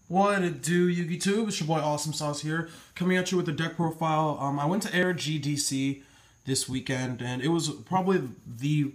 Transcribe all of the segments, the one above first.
What it do, YouTube? It's your boy Awesome Sauce here, coming at you with a deck profile. I went to ARGCS this weekend, and it was probably the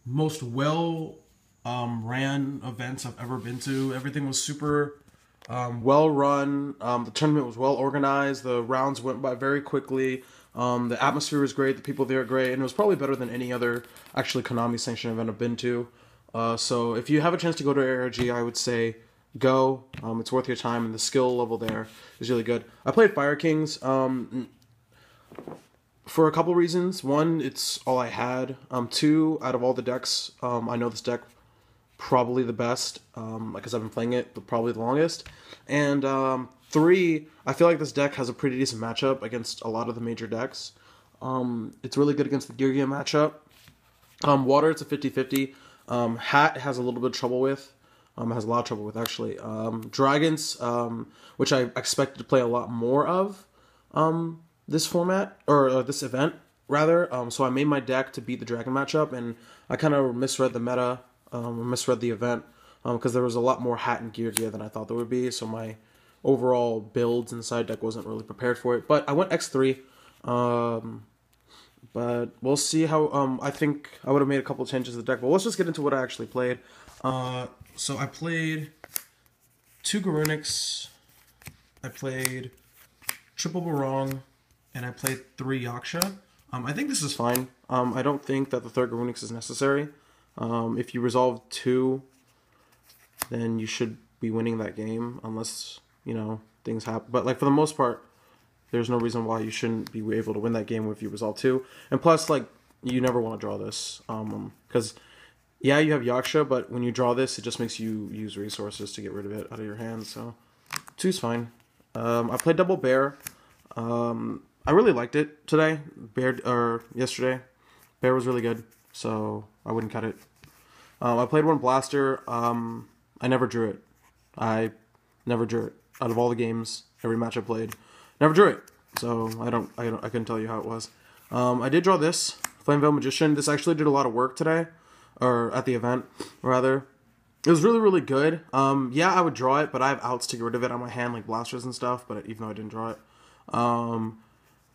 most well ran events I've ever been to. Everything was super well run. The tournament was well organized. The rounds went by very quickly. The atmosphere was great. The people there are great, and it was probably better than any other actually Konami sanctioned event I've been to. So if you have a chance to go to ARG, I would say go. It's worth your time, and the skill level there is really good. I played Fire Kings for a couple reasons. One, it's all I had. Two, out of all the decks, I know this deck probably the best because I've been playing it probably the longest. And three, I feel like this deck has a pretty decent matchup against a lot of the major decks. It's really good against the Gear matchup. Water, it's a 50-50. Hat has a little bit of trouble with. Has a lot of trouble with, actually. Dragons, which I expected to play a lot more of this format, or this event, rather. So I made my deck to beat the Dragon matchup, and I kind of misread the meta, misread the event, because there was a lot more Hat and Gear than I thought there would be, so my overall builds inside deck wasn't really prepared for it. But I went X3, but we'll see how, I think I would have made a couple changes to the deck, but let's just get into what I actually played. So I played 2 Garuniks, I played triple Barong, and I played 3 Yaksha. I think this is fine. I don't think that the 3rd Garuniks is necessary. If you resolve 2, then you should be winning that game, unless, you know, things happen. But, like, for the most part, there's no reason why you shouldn't be able to win that game if you resolve 2. And plus, like, you never want to draw this, because yeah, you have Yaksha, but when you draw this, it just makes you use resources to get rid of it out of your hands, so 2's fine. I played double Bear. I really liked it today. Yesterday. Bear was really good, so I wouldn't cut it. I played 1 Blaster. I never drew it. I never drew it. Out of all the games, every match I played, never drew it. So I couldn't tell you how it was. I did draw this, Flame Veil Magician. This actually did a lot of work today. Or at the event, rather. It was really, really good. Yeah, I would draw it, but I have outs to get rid of it on my hand, like blasters and stuff, but even though I didn't draw it.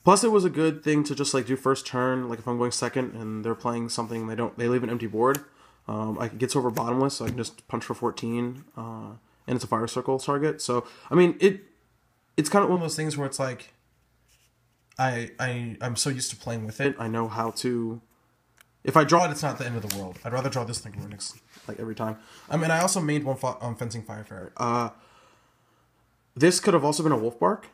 Plus, it was a good thing to just, like, do first turn, like, if I'm going second and they're playing something, they leave an empty board. It gets over bottomless, so I can just punch for 14, and it's a fire circle target. So, I mean, it's kind of one of those things where it's like, I'm so used to playing with it, I know how to... If I draw it, it's not the end of the world. I'd rather draw this than Garuniks, like, every time. I mean, I also made 1 Fencing Fire Ferret. This could have also been a Wolf Bark,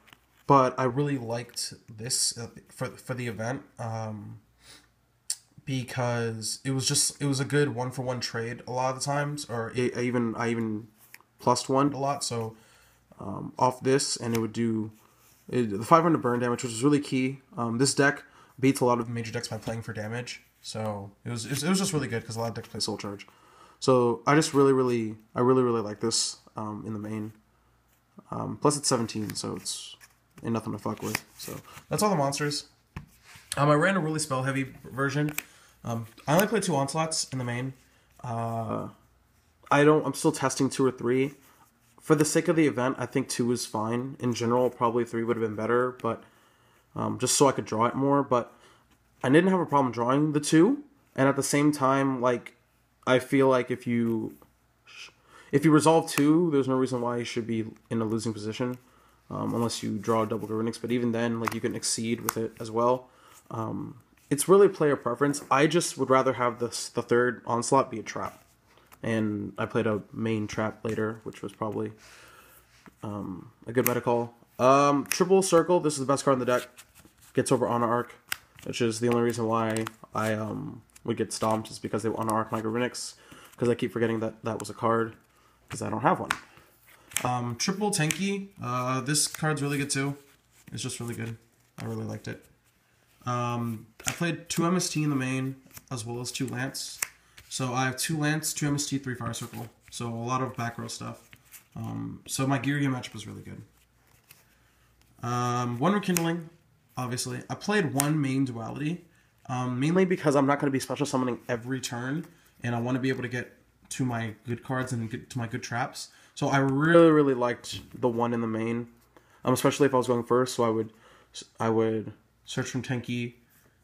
but I really liked this for the event, because it was a good 1-for-1 trade a lot of the times, or I even +1 a lot. So off this, and it would do the 500 burn damage, which was really key. This deck beats a lot of the major decks by playing for damage. So it was just really good because a lot of decks play Soul Charge. So I just really like this in the main. Plus it's 17, so it's ain't nothing to fuck with. So that's all the monsters. I ran a really spell heavy version. I only played 2 onslaughts in the main. I'm still testing 2 or 3. For the sake of the event, I think 2 is fine. In general, probably 3 would have been better, but just so I could draw it more. But I didn't have a problem drawing the 2, and at the same time, like, I feel like if you resolve 2, there's no reason why you should be in a losing position, unless you draw double Garuniks. But even then, like, you can exceed with it as well. It's really player preference. I just would rather have the 3rd onslaught be a trap, and I played a main trap later, which was probably a good meta call. Triple Circle. This is the best card in the deck. Gets over Honor Arc, which is the only reason why I would get stomped, is because they want to arc my Garuniks, because I keep forgetting that that was a card, because I don't have one. Triple Tenki, this card's really good too. It's just really good. I really liked it. I played 2 MST in the main, as well as 2 Lance. So I have 2 Lance, 2 MST, 3 Fire Circle. So a lot of back row stuff. So my Gear matchup was really good. 1 Rekindling. Obviously, I played 1 main duality, mainly because I'm not going to be special summoning every turn, and I want to be able to get to my good cards and get to my good traps. So I really liked the one in the main, especially if I was going first. So I would search from Tenki,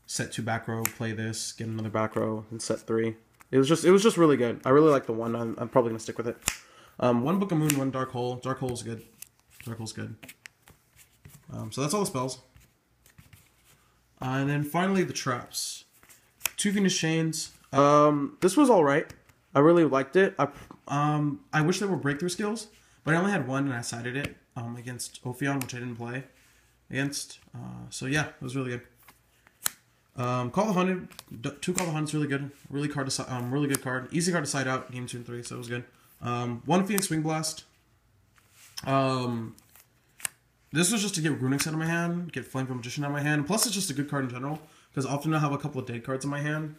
set 2 back row, play this, get another back row, and set 3. It was just really good. I really like the one. I'm probably gonna stick with it. 1 Book of Moon, 1 Dark Hole. Dark Hole's good. Dark Hole's good. So that's all the spells. And then finally the traps. 2 Venus Chains. This was alright. I really liked it. I wish there were breakthrough skills, but I only had 1 and I sided it against Ophion, which I didn't play against. So yeah, it was really good. Call the Haunted. 2 Call the Haunted's really good. Really good card. Easy card to side out. Game 2 and 3, so it was good. 1 Phoenix Wing Blast. This was just to get Runics out of my hand, get Flame Magician out of my hand. Plus, it's just a good card in general, because often I have a couple of dead cards in my hand.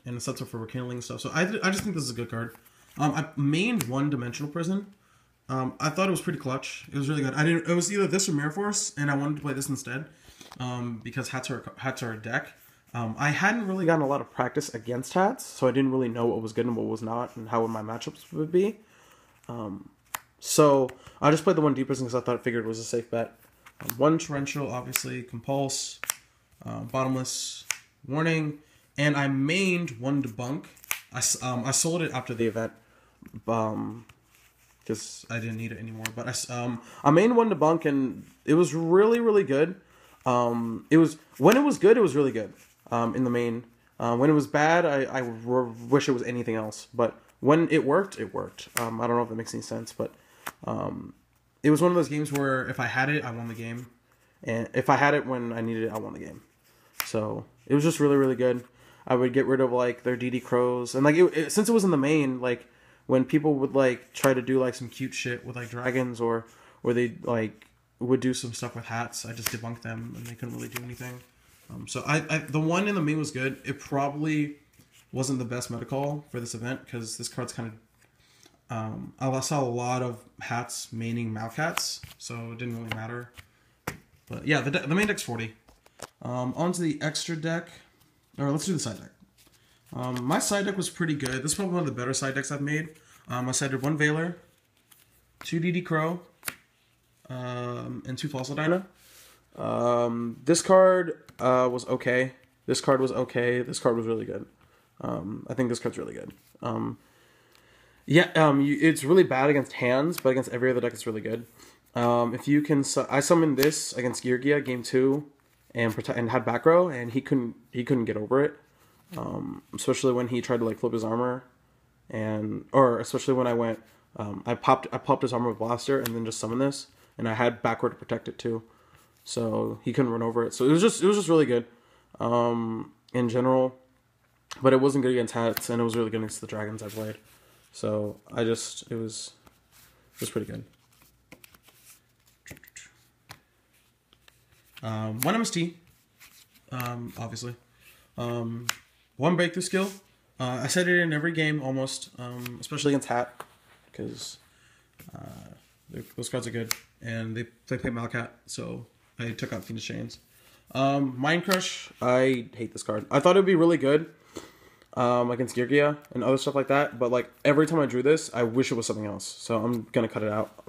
And it sets up for rekindling and stuff. So I just think this is a good card. I mained 1 Dimensional Prison. I thought it was pretty clutch. It was really good. It was either this or Mirror Force, and I wanted to play this instead. Because hats are a deck. I hadn't really gotten a lot of practice against hats, so I didn't really know what was good and what was not, and how my matchups would be. So I just played the 1 Deep Prison because I figured it was a safe bet. 1 Torrential, obviously, Compulse, Bottomless, Warning, and I mained 1 Debunk. I sold it after the event, because I didn't need it anymore. But I mained 1 Debunk, and it was really good. When it was good, it was really good. In the main, when it was bad, I wish it was anything else. But when it worked, it worked. I don't know if that makes any sense, but it was one of those games where if I had it, I won the game, and if I had it when I needed it, I won the game. So it was just really good. I would get rid of like their DD Crows, and like since it was in the main, like when people would like try to do like some cute shit with like dragons or they like would do some stuff with hats, I just debunked them and they couldn't really do anything. So the one in the main was good. It probably wasn't the best meta call for this event because this card's kind of I saw a lot of hats maining Malcats, so it didn't really matter. But yeah, the main deck's 40. Onto the extra deck, or let's do the side deck. My side deck was pretty good. This is probably one of the better side decks I've made. I sided 1 Veiler, 2 DD Crow, and 2 Falsadina. This card was okay. This card was okay. This card was really good. I think this card's really good. It's really bad against hands, but against every other deck, it's really good. If you can, I summoned this against Geargia game 2, and had back row, and he couldn't get over it. Especially when he tried to like flip his armor, or especially when I went, I popped his armor with Blaster, and then just summoned this, and I had backward to protect it too, so he couldn't run over it. So it was just really good, in general, but it wasn't good against hats, and it was really good against the dragons I played. So it was pretty good. 1 MST, obviously. 1 breakthrough skill. I set it in every game almost, especially against hat, because those cards are good, and they play Malcat, so I took out Phoenix Chains. Mind Crush, I hate this card. I thought it would be really good against Geargia and other stuff like that, but like every time I drew this, I wish it was something else, so I'm gonna cut it out.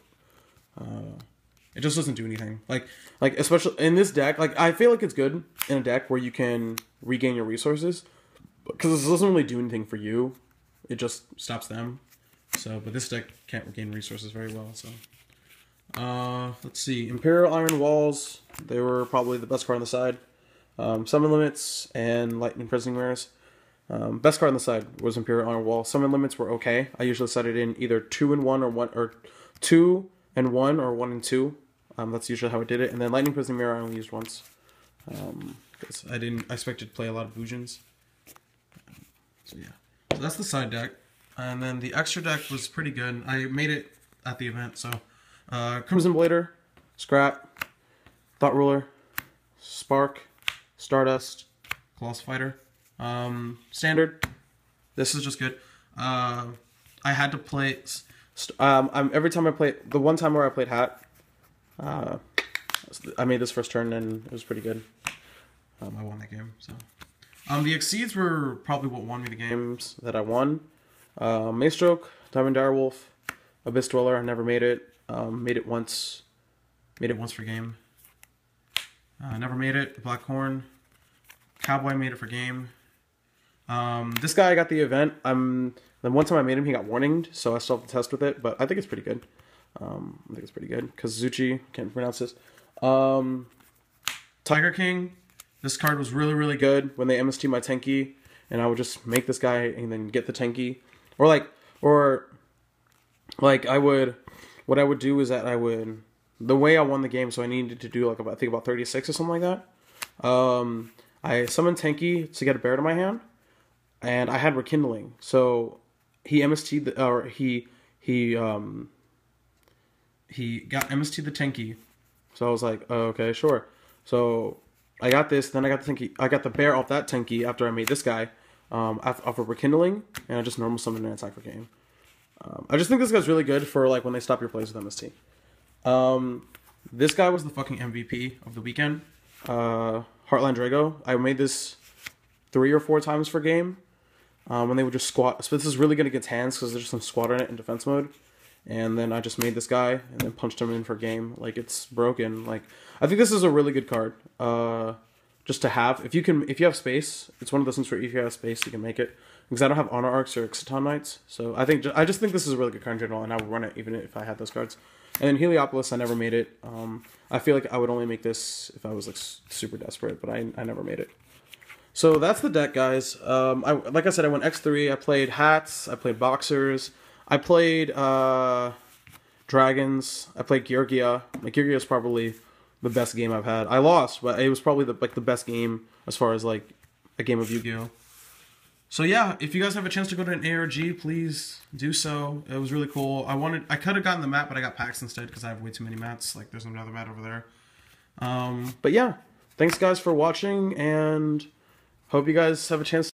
It just doesn't do anything. Like especially in this deck, like I feel like it's good in a deck where you can regain your resources, because this doesn't really do anything for you. It just stops them. So, but this deck can't regain resources very well. So, let's see. Imperial Iron Walls. They were probably the best card on the side. Summon Limits and Lightning Prisoning Rares. Best card on the side was Imperial Iron Wall. Summon Limits were okay. I usually set it in either 2 and 1 or 2 and 1 or 1 and 2. That's usually how I did it. And then Lightning Prisoning Mirror I only used once, because I expected to play a lot of Fusions. So yeah, so that's the side deck, and then the extra deck was pretty good. I made it at the event. So Crimson Blader, Scrap, Thought Ruler, Spark, Stardust, Colossal Fighter, Standard. This is just good. I had to play. Every time I played, the one time where I played Hat, I made this first turn and it was pretty good. I won that game. So, the Exceeds were probably what won me the games that I won. Maestroke, Diamond Direwolf, Abyss Dweller, I never made it. Made it once for game. Never made it. Blackhorn. Cowboy made it for game. This guy I got the event. The one time I made him, he got warninged, so I still have to test with it, but I think it's pretty good. I think it's pretty good. Kazuchi, can't pronounce this. Tiger King. This card was really, really good when they MST my Tenki, and I would just make this guy and then get the Tenki. Or I would, what I would do is that the way I won the game, so I needed to do like I think about 36 or something like that. I summoned Tenki to get a bear to my hand, and I had Rekindling. So he MST'd he got MST'd the Tenki. So I was like, oh, okay, sure. So I got this, then I got the Tenki. I got the bear off that Tenki after I made this guy off of Rekindling, and I just normal summoned an attack for game. I just think this guy's really good for like when they stop your plays with MST. This guy was the fucking MVP of the weekend. Heartland Drago. I made this 3 or 4 times for game. When they would just squat. So this is really good against hands because there's some squat in it in defense mode. And then I just made this guy and then punched him in for game. Like, it's broken. Like, I think this is a really good card. Just to have. If you have space, it's one of those things where if you have space, you can make it. Because I don't have Honor Arcs or Exciton Knights. So I just think this is a really good card in general, and I would run it even if I had those cards. And then Heliopolis, I never made it. I feel like I would only make this if I was like super desperate, but I never made it. So that's the deck, guys. Like I said, I went X3. I played hats. I played boxers. I played dragons. I played Georgia. Like, Georgia is probably the best game I've had. I lost, but it was probably the best game as far as like a game of Yu-Gi-Oh. So yeah, if you guys have a chance to go to an ARG, please do so. It was really cool. I could have gotten the mat, but I got packs instead because I have way too many mats. Like, there's another mat over there. But yeah, thanks guys for watching, and hope you guys have a chance